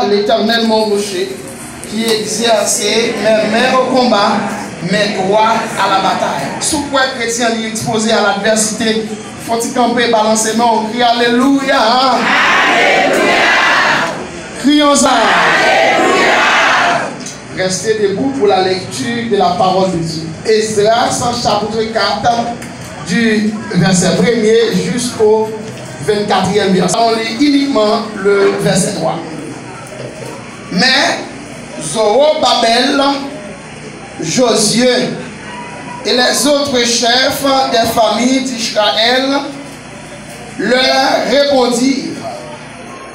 L'Éternel mon rocher, qui exerçait mes mains au combat, mes doigts à la bataille. Sous quoi chrétien est exposé à l'adversité, faut-il camper, balancer mains, crier Alléluia. Alléluia. Crions ça. Alléluia. Restez debout pour la lecture de la parole de Dieu. Esdras, chapitre 4, du verset 1er jusqu'au 24e verset. On lit uniquement le verset 3. Mais Zorobabel, Josué et les autres chefs des familles d'Israël leur répondirent: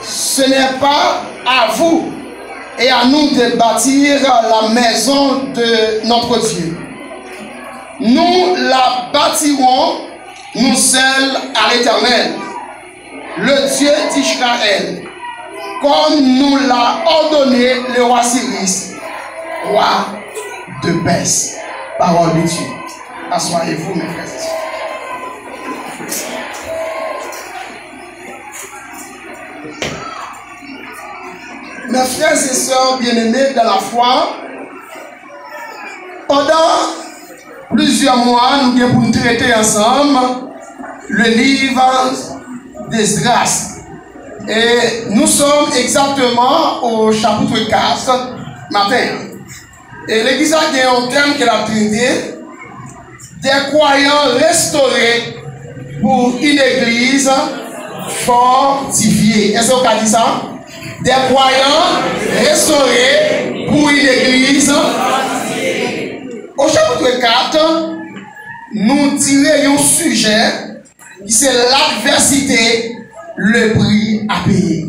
ce n'est pas à vous et à nous de bâtir la maison de notre Dieu. Nous la bâtirons, nous seuls, à l'Éternel, le Dieu d'Israël, comme nous l'a ordonné le roi Cyrus, roi de Perse. Parole de Dieu. Assoyez-vous, mes frères et sœurs. Mes frères et sœurs bien-aimés dans la foi, pendant plusieurs mois, nous avons traité ensemble le livre d'Esdras. Et nous sommes exactement au chapitre 4 matin. Et l'Église a un thème qu'elle a Trinité, des croyants restaurés pour une Église fortifiée. Est-ce qu'on a dit ça? Des croyants restaurés pour une Église fortifiée. Au chapitre 4, nous tirons un sujet qui c'est l'adversité, le prix à payer.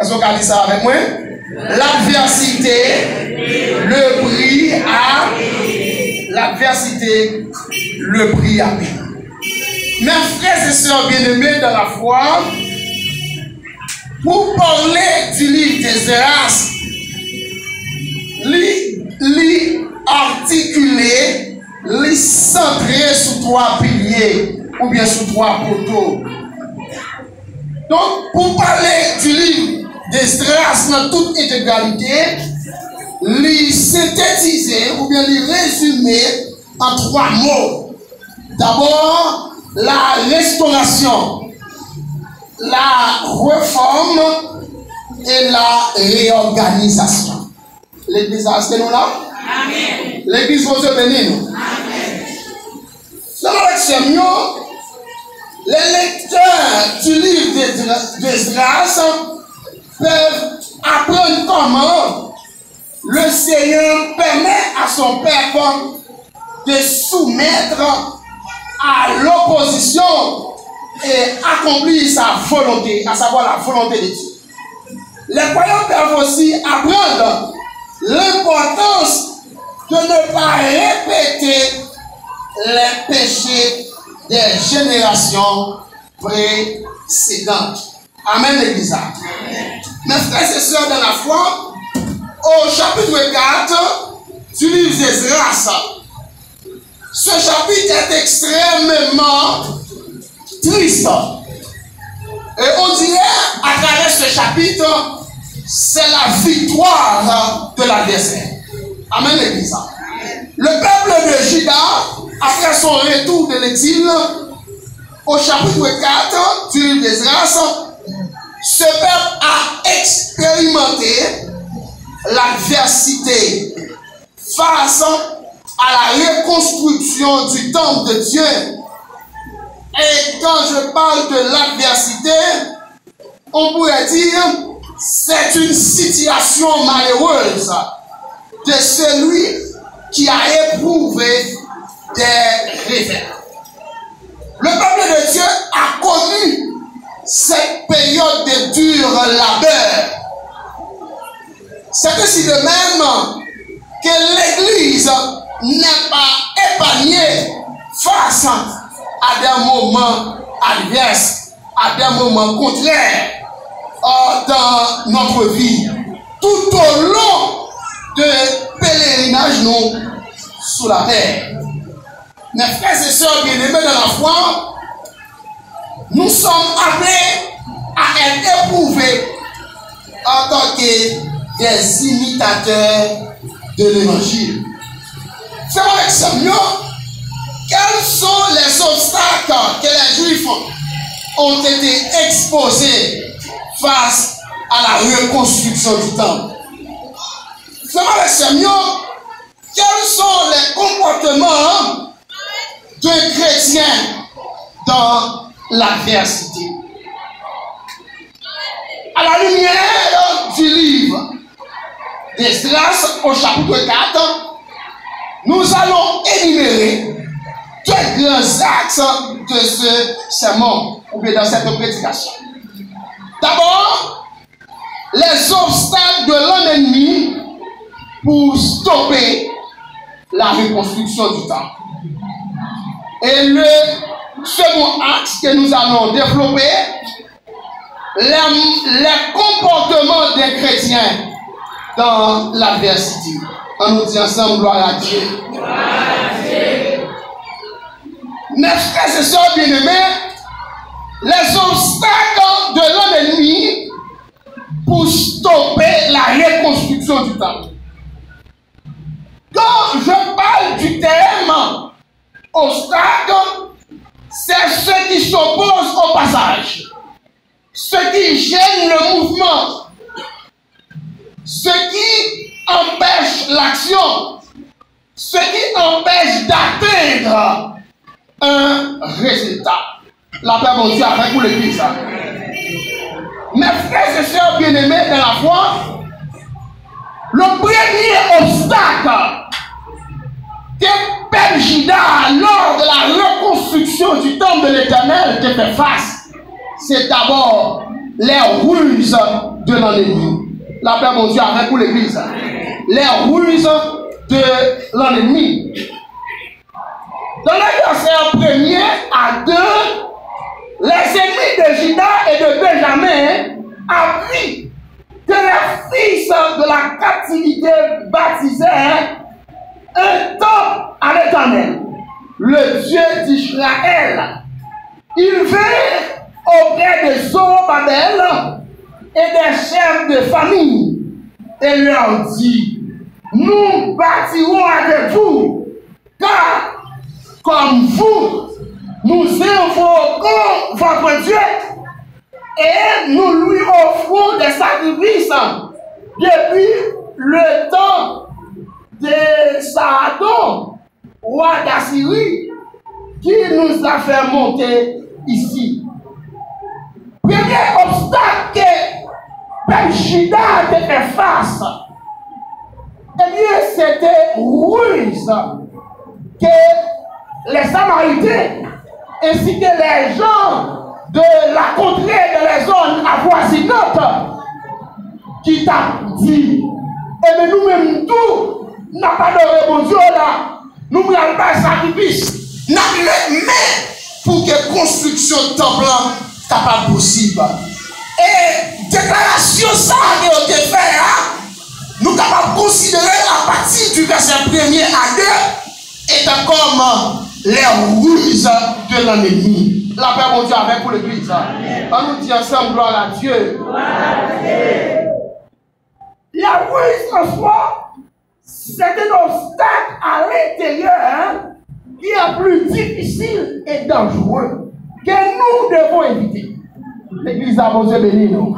Est-ce qu'on a dit ça avec moi? L'adversité, le prix à payer. L'adversité, le prix à payer. Mes frères et sœurs bien-aimés dans la foi, pour parler du livre d'Esdras, articulé, centré sur 3 piliers ou bien sur 3 poteaux. Donc, pour parler du livre d'Esdras dans toute intégralité, les synthétiser ou bien les résumer en 3 mots. D'abord, la restauration, la réforme et la réorganisation. L'église a acheté nous là? Amen. L'église va se bénir nous. Amen. Dans la lecture, les lecteurs du livre d'Esdras peuvent apprendre comment le Seigneur permet à son peuple de soumettre à l'opposition et accomplir sa volonté, à savoir la volonté de Dieu. Les croyants peuvent aussi apprendre l'importance de ne pas répéter les péchés des générations précédentes. Amen, l'Église. Mes frères et sœurs dans la foi, au chapitre 4 du livre d'Esdras, ce chapitre est extrêmement triste. Et on dirait, à travers ce chapitre, c'est la victoire de l'adversaire. Amen, l'Église. Le peuple de Juda, après son retour de l'exil, au chapitre 4 du livre d'Esdras, ce peuple a expérimenté l'adversité face à la reconstruction du temple de Dieu. Et quand je parle de l'adversité, on pourrait dire c'est une situation malheureuse de celui qui a éprouvé des revers. Le peuple de Dieu a connu cette période de dur labeur. C'est aussi de même que l'Église n'est pas épargnée face à des moments adverses, à des moments contraires dans notre vie, tout au long de pèlerinage nous sous la terre. Mes frères et sœurs bien-aimés dans la foi, nous sommes appelés à être éprouvés en tant que des imitateurs de l'évangile. Frères et sœurs, quels sont les obstacles que les Juifs ont été exposés face à la reconstruction du temple? Frères et sœurs, quels sont les comportements d'un chrétien dans l'adversité? À la lumière du livre d'Esdras au chapitre 4, nous allons énumérer deux grands axes de ce sermon, ou bien dans cette prédication. D'abord, les obstacles de l'ennemi pour stopper la reconstruction du temple. Et le second axe que nous allons développer, les comportements des chrétiens dans l'adversité. On nous dit ensemble gloire à Dieu. Mes frères et sœurs bien-aimés, les obstacles de l'ennemi pour stopper la reconstruction du temple. Quand je parle du terme obstacle, c'est ce qui s'oppose au passage, ce qui gêne le mouvement, ce qui empêche l'action, ce qui empêche d'atteindre un résultat. La paix mon Dieu avec vous l'église. Mes frères et sœurs bien-aimés dans la foi, le premier obstacle que Père Juda, lors de la reconstruction du temple de l'Éternel, te fait face, c'est d'abord les ruses de l'ennemi. La paix mon Dieu avec vous l'église. Les ruses de l'ennemi. Dans le verset 1er à 2, les ennemis de Juda et de Benjamin apprirent que les fils de la captivité baptisèrent un temple à l'Éternel, le Dieu d'Israël. Ils vinrent auprès de Zorobabel et des chefs de famille et leur dit: nous bâtirons avec vous, car comme vous, nous invoquons votre Dieu et nous lui offrons des sacrifices depuis le temps de Sargon, roi d'Assyrie, qui nous a fait monter ici. Premier obstacle que Père Juda a fait face, eh bien, c'était ruse que les Samaritains ainsi que les gens de la contrée, de la zone avoisinante, qui t'a dit, et bien nous-mêmes tout, n'a pas de bon Dieu là, nous n'avons pas de sacrifice, n'a mais pour que la construction de temple soit pas possible. Et déclaration ça que vous avez fait, nous sommes capables de considérer à partir du verset 1er à 2 étant comme les ruses de l'ennemi. La paix mon Dieu avec pour l'église. On nous dit ensemble gloire à Dieu. La ruse en soi, c'est un obstacle à l'intérieur qui est plus difficile et dangereux que nous devons éviter. L'église a mon Dieu béni nous.